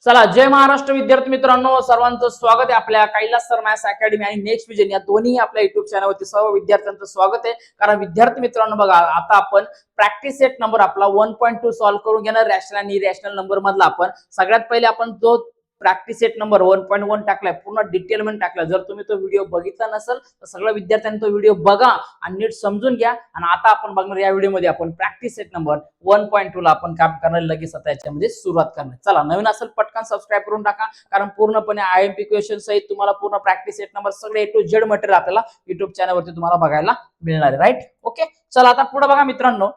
चला, जय महाराष्ट्र विद्यार्थी मित्रांनो, सर्वांचं स्वागत आहे आपल्या कैलास सर मॅथ्स अकॅडमी आणि नेक्स्ट विजन या दोन्ही आपल्या युट्यूब चॅनलवरती सर्व विद्यार्थ्यांचं स्वागत आहे। कारण विद्यार्थी मित्रांनो बघा, आता आपण प्रॅक्टिस सेट नंबर आपला 1.2 सॉल्व्ह करून घेणार रॅशनल आणि इरॅशनल नंबर मधला। आपण सगळ्यात पहिले आपण जो प्रॅक्टिस सेट नंबर 1.1 टाकलाय पूर्ण डिटेल मध्ये टाकला। जर तुम्ही तो व्हिडिओ बघितला नसेल तर सगळ्या विद्यार्थ्यांनी तो व्हिडिओ बघा आणि नीट समजून घ्या। आणि आता आपण बघणार या व्हिडिओ मध्ये आपण प्रॅक्टिस सेट नंबर 1.2 ला आपण काम करणार, लगेच आता याच्यामध्ये सुरुवात करणार। चला, नवीन असेल पटकन सबस्क्राइब करून टाका, कारण पूर्णपणे आयएमपी क्वेश्चन सहित तुम्हाला पूर्ण प्रॅक्टिस सेट नंबर सगळे A to Z मटेरियल आपल्याला YouTube चॅनलवरती तुम्हाला बघायला मिळणार आहे। Right, okay. चला, आता पुढे बघा मित्रांनो,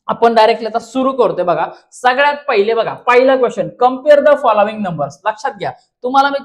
आपण डायरेक्टली आता सुरू करतोय। बघा, सगळ्यात पहिले बघा, पहिला question, compare the following numbers. लक्षात घ्या, तुम्हाला मी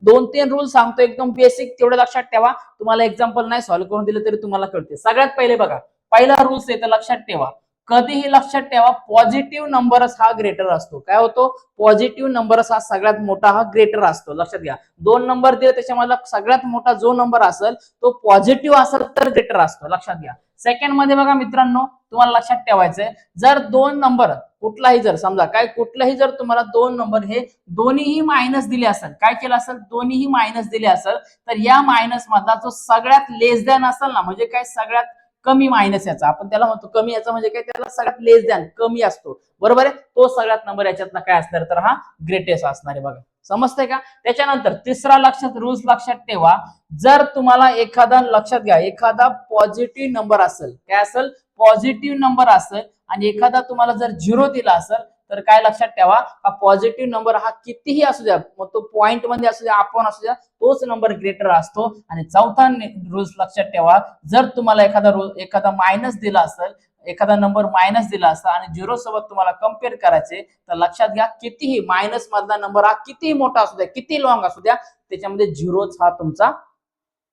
2-3 रूल सांगतो एकदम बेसिक, तेवढे लक्षात ठेवा। तुम्हाला एक्झाम्पल नाही सॉल्व्ह करून दिले तरी तुम्हाला कळते। सगळ्यात पहिले बघा, पहिला रूल्स आहे तर लक्षात ठेवा, कधीही लक्षात ठेवा, पॉझिटिव्ह नंबरच हा ग्रेटर असतो। काय होतो? पॉझिटिव्ह नंबरच हा सगळ्यात मोठा हा ग्रेटर असतो। लक्षात घ्या, 2 नंबर दिले त्याच्यामधला सगळ्यात मोठा जो नंबर असेल तो पॉझिटिव्ह असेल तर ग्रेटर असतो। लक्षात घ्या। सेकंड मध्ये बघा मित्रांनो, तुम्हाला लक्षात ठेवायचंय, जर 2 नंबर कुठलाही, जर समजा काय कुठलाही, जर तुम्हाला 2 नंबर हे दोन्हीही मायनस दिले असेल, काय केलं असेल, दोन्हीही मायनस दिले असेल, तर या मायनस मधला जो सगळ्यात लेस दॅन असेल ना, म्हणजे काय सगळ्यात कमी मायनस याचा, आपण त्याला म्हणतो कमी, याचा म्हणजे काय, त्याला सगळ्यात लेस दॅन कमी असतो, बरोबर आहे, तो सगळ्यात नंबर याच्यातला काय असणार, तर हा ग्रेटेस्ट असणार आहे। बघा, समजतंय का? त्याच्यानंतर तिसरा लक्षात रूल्स लक्षात ठेवा, जर तुम्हाला एखादा, लक्षात घ्या, एखादा पॉझिटिव्ह नंबर असेल, काय असेल, पॉझिटिव्ह नंबर असेल, आणि एखादा तुम्हाला जर 0 दिला असेल, तर काय लक्षात ठेवा, हा पॉझिटिव्ह नंबर हा कितीही असू द्या, मग तो पॉइंट मध्ये असू द्या, आपण असू द्या, तोच नंबर ग्रेटर असतो। आणि चौथा रूल्स लक्षात ठेवा, जर तुम्हाला एखादा मायनस दिला असेल, एखादा नंबर मायनस दिला असता आणि 0 सोबत तुम्हाला कंपेअर करायचे, तर लक्षात घ्या, कितीही मायनस मधला नंबर हा कितीही मोठा असू द्या, किती लॉंग असू द्या, त्याच्यामध्ये 0च हा तुमचा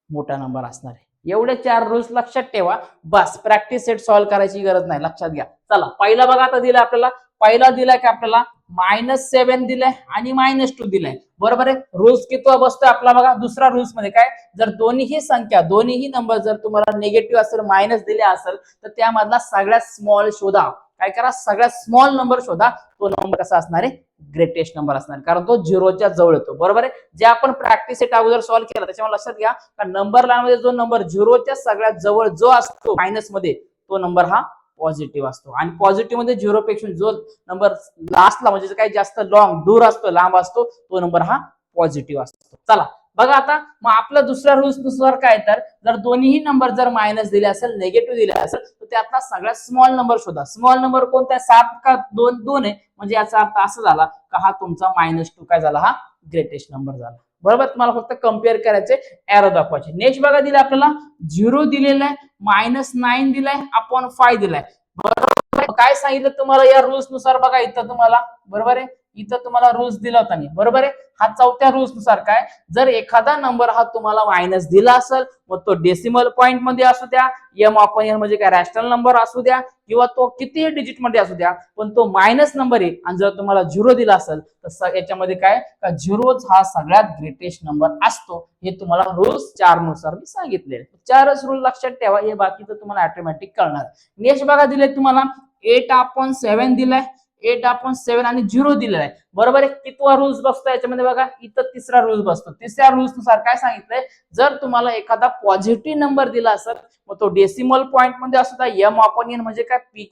मोठा नंबर असणार आहे। एवढे 4 रूल्स लक्षात ठेवा, बस प्रॅक्टिस सेट सॉल्व्ह करायची गरज नाही। लक्षात घ्या। चला, पहिला बघा, आता दिला आपल्याला, पहिला दिलाय की आपल्याला -7 दिलाय आणि -2 दिलाय, बरोबर आहे। रूल्स कितवा बसतोय आपला बघा, दुसरा रूल्स मध्ये काय, जर दोन्ही संख्या, दोन्ही नंबर जर तुम्हाला निगेटिव्ह असेल, मायनस दिले असेल, तर त्यामधला सगळ्यात स्मॉल शोधा। काय करा, सगळ्यात स्मॉल नंबर शोधा, तो नंबर कसा असणार आहे, ग्रेटेस्ट नंबर असणार, कारण तो 0च्या जवळ येतो, बरोबर आहे। जे आपण प्रॅक्टिस सेट अगोदर सॉल्व्ह केला त्याच्यामुळे लक्षात घ्या, नंबर लाईन मध्ये जो नंबर 0च्या सगळ्यात जवळ जो असतो मायनस मध्ये, तो नंबर हा पॉझिटिव्ह असतो। आणि पॉझिटिव्ह मध्ये 0 पेक्षा जो नंबर लास्टला, म्हणजे काही जास्त लॉंग, दूर असतो, लांब असतो, तो नंबर हा पॉझिटिव्ह असतो। चला बघा, आता मग आपल्या दुसऱ्या रूल्स नुसार काय, तर जर दोन्ही नंबर जर मायनस दिले असेल, निगेटिव्ह दिले असेल, तर त्यातला सगळ्यात स्मॉल नंबर शोधा। स्मॉल नंबर कोणता? 7 का 2 आहे, म्हणजे याचा अर्थ असा झाला का हा तुमचा -2 काय झाला, हा ग्रेटेस्ट नंबर झाला, बरोबर। तुम्हाला फक्त कंपेअर करायचे, एरो दाखवायचे। नेक्स्ट बघा, दिले आपल्याला 0 दिलेला आहे, -9 दिलाय, अपॉन 5 दिलाय, बरोबर। काय सांगितलं तुम्हाला या रूल्स नुसार, बघा इथं तुम्हाला, बरोबर आहे, इथं तुम्हाला रूल्स दिला होता मी, बरोबर आहे। हा चौथ्या रूल्स नुसार काय, जर एखादा नंबर हा तुम्हाला मायनस दिला असेल, मग तो डेसिमल पॉइंट मध्ये असू द्या, एम अपॉन एन म्हणजे काय रॅशनल नंबर असू द्या, किंवा तो कितीही डिजिट मध्ये असू द्या, पण तो मायनस नंबर आहे, आणि जर तुम्हाला 0 दिला असेल, तर याच्यामध्ये काय, का 0च हा सगळ्यात ग्रेटेस्ट नंबर असतो। हे तुम्हाला रूल्स 4 नुसार मी सांगितले। 4च रूल लक्षात ठेवा, हे बाकीचं तुम्हाला ऑटोमॅटिक कळणार। नेक्स्ट बघा, दिले तुम्हाला 8/7 दिलाय, 8/7 आणि 0 दिलेला आहे, बरोबर आहे। कितवा रूल्स बसतो याच्यामध्ये बघा, इथं तिसरा रूल्स बसतो। तिसऱ्या रूल्स नुसार काय सांगितलंय, जर तुम्हाला एखादा पॉझिटिव्ह नंबर दिला असेल, मग तो डेसिमल पॉइंट मध्ये असू द्या, एम अपॉन एन म्हणजे काय,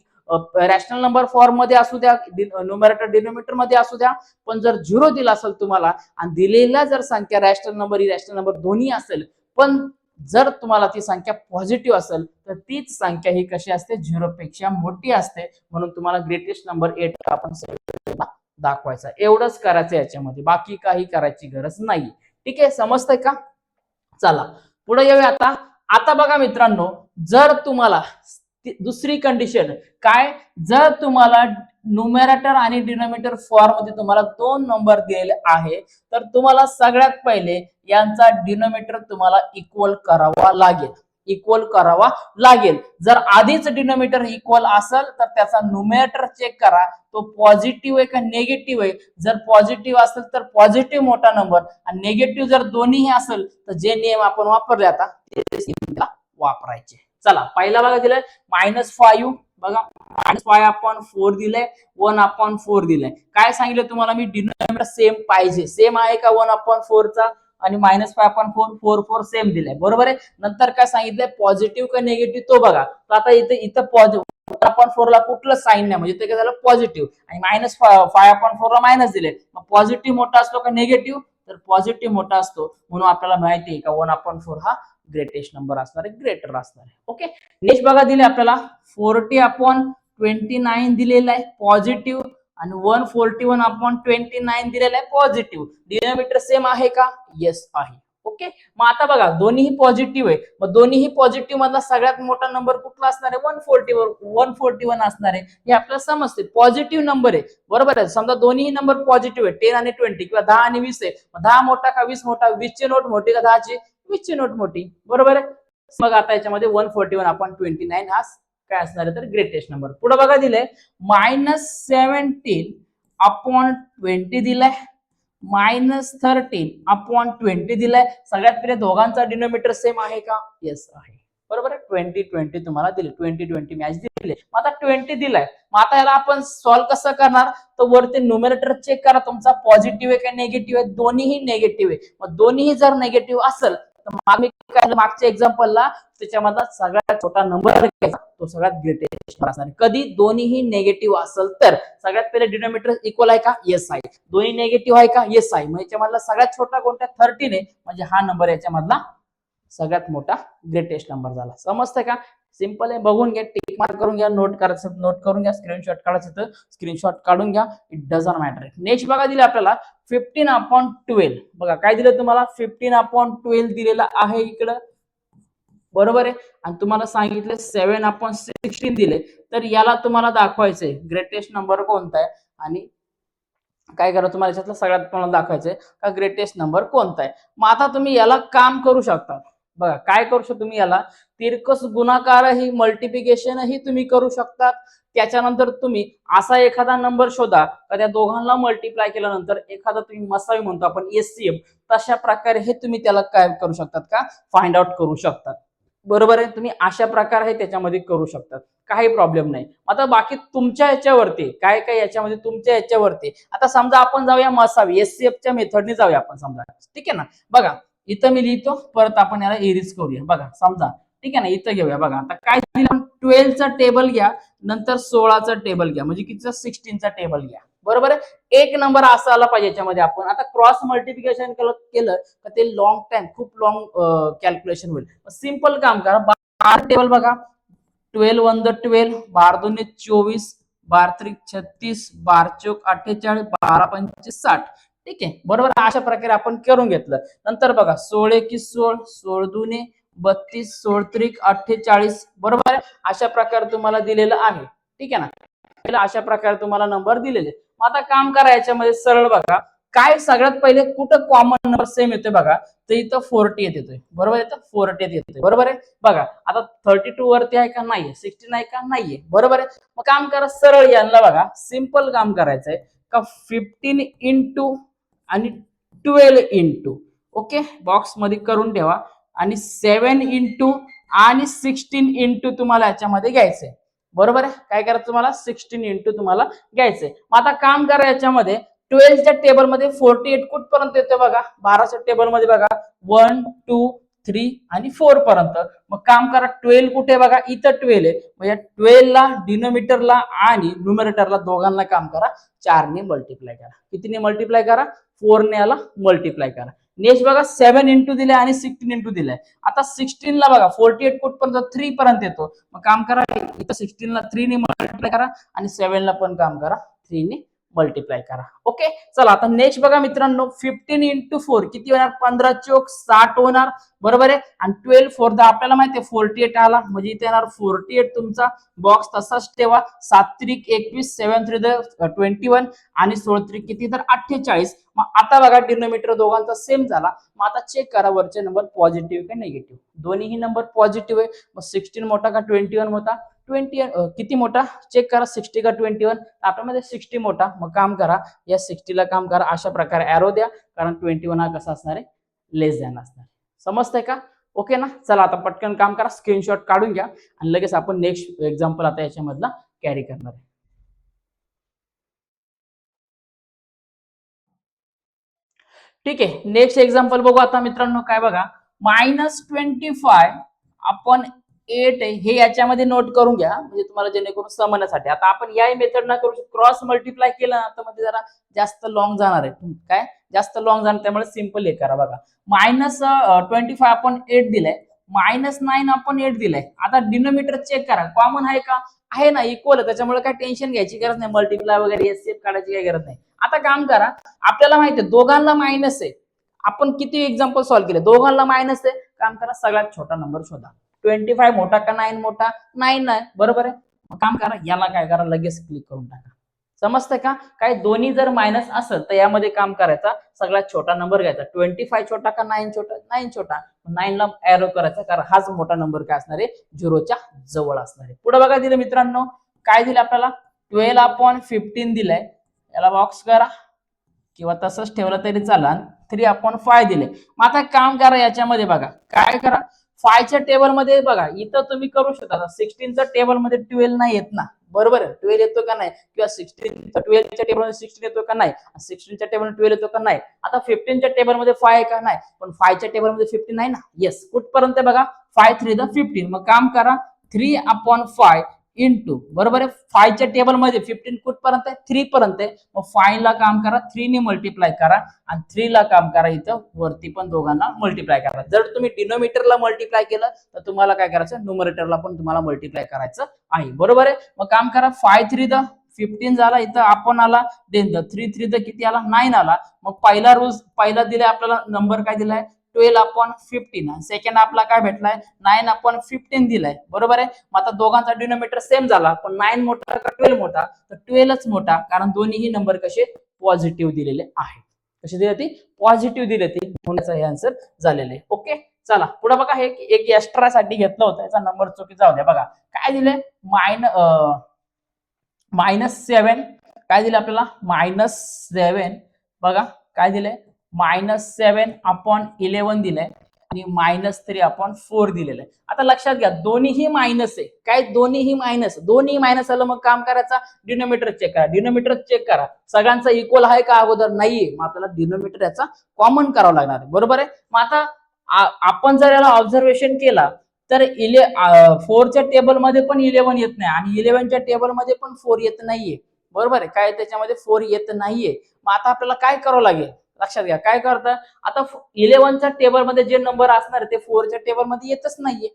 रॅशनल नंबर फॉर्म मध्ये असू द्या, न्यूमरेटर डिनोमिनेटर मध्ये असू द्या, पण जर 0 दिला असेल तुम्हाला, आणि दिलेला जर संख्या रॅशनल नंबर, इरॅशनल नंबर दोन्ही असेल, पण जर तुम्हाला ती संख्या पॉझिटिव्ह असेल, तर तीच संख्या ही कशी असते, 0 पेक्षा मोठी असते, म्हणून तुम्हाला ग्रेटेस्ट नंबर 8/7 दाखवायचा। एवढंच करायचं याच्यामध्ये, बाकी काही करायची गरज नाही। ठीक आहे, समजतंय का? चला पुढे येऊया। आता बघा मित्रांनो, जर तुम्हाला दुसरी कंडिशन काय, जर तुम्हाला न्यूमरेटर आणि डिनोमिनेटर फॉर्म मध्ये तुम्हाला 2 नंबर दिलेले आहे, तर तुम्हाला सगळ्यात पहिले यांचा डिनोमिनेटर तुम्हाला इक्वल करावा लागेल, इक्वल करावा लागेल। जर आधीच डिनोमिनेटर इक्वल असेल, तर त्याचा न्यूमरेटर चेक करा, तो पॉझिटिव्ह आहे का निगेटिव्ह आहे। जर पॉझिटिव्ह असेल तर पॉझिटिव्ह मोठा नंबर, आणि निगेटिव्ह जर दोन्ही असेल, तर जे नियम आपण वापरले आता ते वापरायचे। चला, पहिला बघा दिलाय -5, बघा -5/4 दिलंय, 1/4 दिलंय. काय सांगितलं तुम्हाला मी, डिनॉमिनेटर सेम पाहिजे. सेम आहे का 1/4 चा आणि -5/4 4 सेम दिलाय, बरोबर आहे. नंतर काय सांगितलंय, पॉझिटिव्ह का निगेटिव्ह तो बघा. तर आता इथं पॉझिटिव्ह 1/4 ला कुठलं साईन नाही, म्हणजे ते काय झालं पॉझिटिव्ह, आणि -5/4 ला मायनस दिले. मग पॉझिटिव्ह मोठा असतो का निगेटिव्ह, तर पॉझिटिव्ह मोठा असतो. म्हणून आपल्याला माहिती आहे का 1/4 हा ग्रेटेस्ट नंबर असणार आहे, ग्रेटर असणार आहे. ओके, नेक्स्ट बघा दिले आपल्याला 40/29 दिलेला आहे पॉझिटिव्ह, आणि 141/29 दिलेला आहे पॉझिटिव्ह. डिनॉमिनेटर सेम आहे का, येस आहे. ओके, मग आता बघा दोन्हीही पॉझिटिव्ह आहे, मग दोन्हीही पॉझिटिव्ह मधला सगळ्यात मोठा नंबर कुठला असणार आहे, 141 असणार आहे. हे आपल्याला समजते, पॉझिटिव्ह नंबर आहे, बरोबर आहे. समजा दोन्ही नंबर पॉझिटिव्ह आहे, 10 आणि 20 किंवा 10 आणि 20 आहे, 10 मोठा का 20 मोठा, 20 ची नोट मोठी का 10 ची, 20 ची नोट मोठी, बरोबर आहे. मग आता याच्यामध्ये 141/29 हा काय असणार आहे, तर ग्रेटेस्ट नंबर. पुढे बघा दिलंय -17/20 दिलाय, -13/20 दिलाय. सगळ्यात पहिले दोघांचा डिनोमिनेटर सेम आहे का, येस आहे, बरोबर आहे. 20 तुम्हाला दिले, 20 मॅच दिले. मग आता 20 दिलाय, मग आता याला आपण सॉल्व्ह कसं करणार, तर वरती न्यूमरेटर चेक करा तुमचा पॉझिटिव्ह आहे का निगेटिव्ह आहे, दोन्हीही निगेटिव्ह आहे. मग दोन्हीही जर निगेटिव्ह असेल तर आम्ही काय मागच्या एक्झाम्पलला त्याच्यामधला सगळ्यात छोटा नंबर घ्यायचा, तो सगळ्यात ग्रेटेस्ट असणार. कधी दोन्हीही निगेटिव्ह असेल तर सगळ्यात पहिले डिनोमिनेटर इक्वल आहे का, येस आहे. दोन्ही निगेटिव्ह आहे का, येस आहे. मग याच्यामधला सगळ्यात छोटा कोणता, 13 आहे, म्हणजे हा नंबर याच्यामधला सगळ्यात मोठा ग्रेटेस्ट नंबर झाला. समजतंय का, सिंपल आहे. बघून घ्या, टिक मार्क करून घ्या, नोट करायचं नोट करून घ्या, स्क्रीनशॉट काढायचं तर स्क्रीनशॉट काढून घ्या, इट डझंट मॅटर. नेक्स्ट बघा दिले आपल्याला 15/12. बघा काय दिलं तुम्हाला, 15/12 दिलेलं आहे इकडं, बरोबर आहे. आणि तुम्हाला सांगितले 7/16 दिले, तर याला तुम्हाला दाखवायचंय ग्रेटेस्ट नंबर कोणता आहे, आणि काय करा तुम्हाला याच्यातलं सगळ्यात तुम्हाला दाखवायचंय का ग्रेटेस्ट नंबर कोणता आहे. मग आता तुम्ही याला काम करू शकता. बघा काय करू शकतो तुम्ही, याला तिरकस गुणाकारही मल्टिप्लिकेशनही तुम्ही करू शकतात. त्याच्यानंतर तुम्ही असा एखादा नंबर शोधा का त्या दोघांना मल्टिप्लाय केल्यानंतर एखादा तुम्ही मसावी म्हणतो आपण एचसीएफ, तशा प्रकारे हे तुम्ही त्याला काय करू शकतात का, फाइंड आउट करू शकतात, बरोबर आहे. तुम्ही अशा प्रकारे हे त्याच्यामध्ये करू शकतात, काही प्रॉब्लेम नाही. आता बाकी तुमच्या याच्यावरती काय काय, याच्यामध्ये तुमच्या याच्यावरती. आता समजा आपण जाऊया मसावी एचसीएफच्या मेथडने जाऊया आपण, समजा ठीक आहे ना. बघा इथं मी लिहितो, परत आपण याला एरिज करूया. बघा समजा ठीक आहे ना, इथं घेऊया. बघा आता काय दिलं, 12चा टेबल घ्या, नंतर 16चा टेबल घ्या, म्हणजे कितीचा, 16चा टेबल घ्या, बरोबर आहे. एक नंबर असा आला पाहिजे याच्यामध्ये. आपण आता क्रॉस मल्टिप्लिकेशन केलं तर ते लॉंग टाइम, खूप लॉंग कॅल्क्युलेशन होईल. सिंपल काम करा, 12 टेबल बघा, 12 1 12, 12 2 24, 12 3 36, 12 4 48, 12 5 60, ठीक आहे, बरोबर. अशा प्रकारे आपण करून घेतलं. नंतर बघा 16 1 16, 16 2 32, 16 3 48, बरोबर आहे. अशा प्रकारे तुम्हाला दिलेलं आहे, ठीक आहे ना. अशा प्रकारे तुम्हाला नंबर दिलेले. मग आता काम करा याच्यामध्ये सरळ. बघा काय सगळ्यात पहिले कुठं कॉमन नंबर सेम येतोय, बघा तर इथं 40 येतोय, बरोबर. इथं 40 येतोय, बरोबर आहे. बघा आता 32 वरती आहे का, नाहीये. 16 आहे का, नाहीये, बरोबर आहे. मग काम करा सरळ, यांना बघा सिंपल काम करायचंय का 15 इंटू आणि 12 इंटू, ओके, बॉक्स मध्ये करून ठेवा. आणि 7 इंटू आणि 16 इंटू तुम्हाला याच्यामध्ये घ्यायचंय, बरोबर आहे. काय करायचं तुम्हाला, 16 इंटू तुम्हाला घ्यायचंय. मग आता काम करा याच्यामध्ये 12च्या टेबल मध्ये 48 कुठपर्यंत येते बघा, 12च्या टेबल मध्ये बघा 1 2 3 आणि 4 पर्यंत. मग काम करा 12 कुठे, बघा इथं 12 आहे. मग या 12 ला डिनोमिनेटरला आणि न्यूमरेटरला दोघांना काम करा 4 ने मल्टिप्लाय करा. कितीने मल्टिप्लाय करा, 4 ने याला मल्टिप्लाय करा. नेक्स्ट बघा 7 इंटू दिलाय आणि 16 इंटू दिलाय. आता 16 ला बघा 48 कुठपर्यंत, 3 पर्यंत येतो. मग काम करा इथं 16 ला 3 ने मल्टिप्लाय करा आणि 7 ला पण काम करा 3 ने मल्टिप्लाय करा. ओके चला आता नेक्स्ट बघा मित्रांनो, 15 इंटू 4 किती होणार, 15 चोक 60 होणार, बरोबर आहे. आणि 12 4 आपल्याला माहिती आहे 48 आला, म्हणजे इथे येणार 48. तुमचा बॉक्स तसाच ठेवा. 7 3 21, 7 3 21 आणि 16 3 किती, तर 48. मग आता बघा डिनोमिनेटर दोघांचा सेम झाला. मग आता चेक करा वरचे नंबर पॉझिटिव्ह का निगेटिव्ह. दोन्हीही नंबर पॉझिटिव्ह आहे. मग 16 मोठा का 21 मोठा, 20 किती मोठा, चेक करा 60 का 21, आपल्यामध्ये 60 मोठा. मग काम करा या 60 ला काम करा, अशा प्रकारे एरो द्या, कारण 21 हा कसा असणार आहे, लेस दॅन असणार. समजतंय का. ओके ना. चला आता पटकन काम करा, स्क्रीनशॉट काढून घ्या आणि लगेच आपण नेक्स्ट एक्झाम्पल आता याच्यामधला कॅरी करणार आहे. ठीक आहे, नेक्स्ट एक्झाम्पल बघू आता मित्रांनो. काय बघा, -25 अपॉन 8 हे याच्यामध्ये नोट करून घ्या, म्हणजे तुम्हाला जेणेकरून समजण्यासाठी. आता आपण या मेथड ना करू क्रॉस मल्टिप्लाय केलं ना तर मध्ये जरा जास्त लॉंग जाणार आहे. काय जास्त लॉंग जाणार, त्यामुळे सिंपल हे करा बघा. -25 अपॉन 8 दिलंय, -9 अपॉन 8 दिलंय. आता डिनोमिनेटर चेक करा, कॉमन आहे का? आहे ना, इक्वल आहे, त्याच्यामुळे काय टेन्शन घ्यायची गरज नाही, मल्टिप्लाय वगैरे एससीएफ काढायची काही गरज नाही. आता काम करा, आपल्याला माहिती आहे दोघांना मायनस आहे. आपण किती एक्झाम्पल सॉल्व्ह केले, दोघांना मायनस आहे. काम करा, सगळ्यात छोटा नंबर शोधा. 25 मोठा का 9 मोठा? 9 आहे, बरोबर आहे. मग काम करा, याला काय करा, लगेच क्लिक करून टाका. समजतंय का? काय दोन्ही जर मायनस असेल तर यामध्ये काम करायचा, सगळ्यात छोटा नंबर घ्यायचा. 25 छोटा का 9 छोटा? 9 छोटा. 9 ला एरो करायचा, कारण हाच मोठा नंबर काय असणार आहे, 0च्या जवळ असणार आहे. पुढे बघा दिले मित्रांनो, काय दिलं आपल्याला? 12 अपॉन 15 दिलंय. याला बॉक्स करा किंवा तसंच ठेवलं तरी चालेल. 3 अपॉन 5 दिले. मग आता काम करा, याच्यामध्ये बघा काय करा, 5च्या टेबल मध्ये बघा, इथं तुम्ही करू शकता. 16च्या टेबल मध्ये 12 नाही येत ना, बरोबर आहे. 12 येतो का नाही, किंवा 12च्या टेबल मध्ये 16 येतो का नाही, 16च्या टेबल मध्ये 12 येतो का नाही. आता 15च्या टेबल मध्ये 5 आहे का नाही, पण 5च्या टेबल मध्ये 15 नाही ना. येस, कुठपर्यंत बघा, 5 3 15. मग काम करा, 3 अपॉन 5 इंटू, बरोबर आहे. 5च्या टेबल मध्ये 15 कुठपर्यंत आहे, 3 पर्यंत आहे. मग 5 ला काम करा, 3 ने मल्टिप्लाय करा, आणि 3 ला काम करा, इथं वरती पण दोघांना मल्टिप्लाय करा. जर तुम्ही डिनोमिनेटरला मल्टिप्लाय केलं तर तुम्हाला काय करायचं, न्यूमरेटरला पण तुम्हाला मल्टिप्लाय करायचं आहे, बरोबर आहे. मग काम करा, 5 3 15 झाला, इथं आपण आला, देन 3 3 किती आला, 9 आला. मग पहिला दिलाय आपल्याला नंबर, काय दिलाय, 12 अपॉन 15. सेकंड आपला काय भेटलाय, 9 अपॉन 15 दिलाय, बरोबर आहे. मग आता दोघांचा डिनोमिनेटर सेम झाला, पण 9 मोठा का 12 मोठा, तर 12च मोठा, कारण दोन्हीही नंबर कसे पॉझिटिव्ह दिलेले आहेत. कशी दिली ती, पॉझिटिव्ह दिली ती, म्हणून हे आन्सर झालेले. ओके, चला पुढे बघा, हे एक एक्स्ट्रा साठी घेतलं होतं, याचा नंबर चुकीचा होता. बघा काय दिलंय, -7. काय दिलं आपल्याला, -7. बघा काय दिलंय, -7 अपॉन 11 दिलंय, आणि -3 अपॉन 4 दिलेलं आहे. आता लक्षात घ्या, दोन्हीही मायनस आहे. काय, दोन्हीही मायनस आलं. मग काम करायचं, डिनोमिनेटर चेक करा. डिनोमिनेटर चेक करा, सगळ्यांचा इक्वल आहे का अगोदर, नाहीये. मग आपल्याला डिनोमिनेटर याचा कॉमन करावं लागणार आहे, बरोबर आहे. मग आता आपण जर याला ऑब्झर्वेशन केला तर 4च्या टेबल मध्ये पण 11 येत नाही, आणि 11च्या टेबल मध्ये पण 4 येत नाहीये, बरोबर आहे. काय त्याच्यामध्ये 4 येत नाहीये. मग आता आपल्याला काय करावं लागेल, लक्षात घ्या. काय करता, आता 11च्या टेबल मध्ये जे नंबर असणार ते 4च्या टेबल मध्ये येतच नाहीये,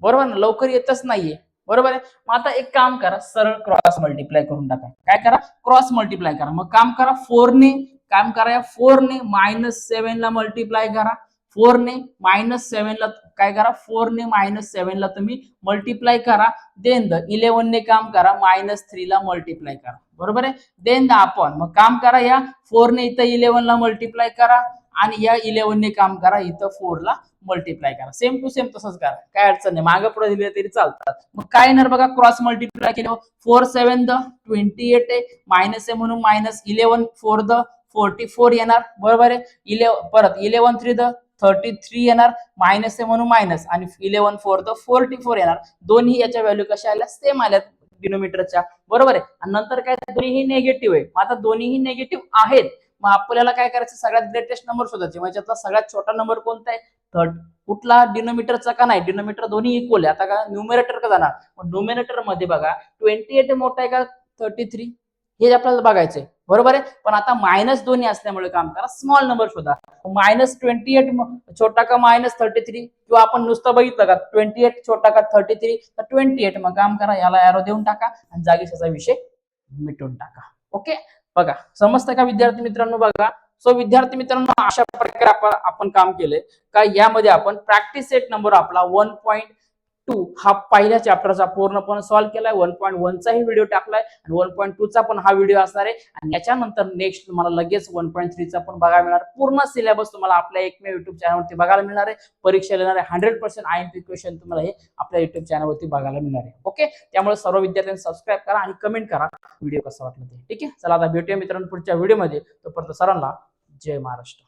बरोबर ना, लवकर येतच नाहीये, बरोबर आहे. मग आता एक काम करा, सरळ क्रॉस मल्टिप्लाय करून टाका. काय करा, क्रॉस मल्टिप्लाय करा. मग काम करा, 4 ने काम करा, या 4 ने -7 ला मल्टिप्लाय करा. 4 ने -7 ला काय करा, 4 ने -7 ला तुम्ही मल्टिप्लाय करा. देन 11 ने काम करा, -3 ला मल्टिप्लाय करा, बरोबर आहे. देन आपण मग काम करा, या 4 ने इथं 11 ला मल्टिप्लाय करा, आणि या 11 ने काम करा, इथं 4 ला मल्टिप्लाय करा. सेम टू सेम तसंच करा, काय अडचण नाही, मागे पुढे दिले तरी चालतात. मग काय येणार बघा, क्रॉस मल्टिप्लाय केलं, 4 7 28 आहे, मायनस आहे म्हणून -11 4 44 येणार, बरोबर आहे. 11 परत 11 3 33 येणार, मायनस आहे म्हणून मायनस, आणि 11 4 44 येणार. दोन्ही याच्या व्हॅल्यू कशा आल्या, सेम आल्यात डिनोमिनेटरच्या, बरोबर आहे. आणि नंतर काय, दोन्हीही निगेटिव्ह आहे. मग आता दोन्हीही निगेटिव्ह आहेत, मग आपल्याला काय करायचं, सगळ्यात ग्रेटेस्ट नंबर शोधायचे. म्हणजे यातला सगळ्यात छोटा नंबर कोणता आहे, कुठला, डिनोमिनेटरचा का नाही, डिनोमिनेटर दोन्ही इक्वल आहे. आता का न्यूमरेटर का जाणार, न्यूमरेटर मध्ये बघा 28 मोठा आहे का 33, हे आपल्याला बघायचंय, बरोबर आहे. पण आता मायनस दोन्ही असल्यामुळे काम करा, स्मॉल नंबर शोधा. -28 छोटा का -33, किंवा आपण नुसतं बघितलं का 28 छोटा का 33, तर 28. मग काम करा, याला एरो देऊन टाका, आणि जागीच याचा विषय मिटून टाका. ओके, बघा समजतं का विद्यार्थी मित्रांनो. बघा, सो विद्यार्थी मित्रांनो, अशा प्रकारे आपण काम केले का, यामध्ये आपण प्रॅक्टिस सेट नंबर आपला 1.2 हा पहिल्या चॅप्टरचा पूर्णपणे सॉल्व्ह केलाय. 1.1 चाही व्हिडिओ टाकलाय, आणि 1.2 चा पण हा व्हिडिओ असणार आहे. आणि याच्यानंतर नेक्स्ट तुम्हाला लगेच 1.3 चा पण बघायला मिळणार. पूर्ण सिलेबस तुम्हाला आपल्या एकमेव युट्यूब चॅनलवरती बघायला मिळणार आहे. परीक्षा देणारे 100% IMP क्वेश्चन तुम्हाला हे आपल्या युट्यूब चॅनलवरती बघायला मिळणार आहे. ओके, त्यामुळे सर्व विद्यार्थ्यांनी सबस्क्राईब करा आणि कमेंट करा व्हिडिओ कसा वाटला ते. ठीक आहे, चला आता भेटूया मित्रांनो पुढच्या व्हिडिओमध्ये. तोपर्यंत सर्वांना जय महाराष्ट्र.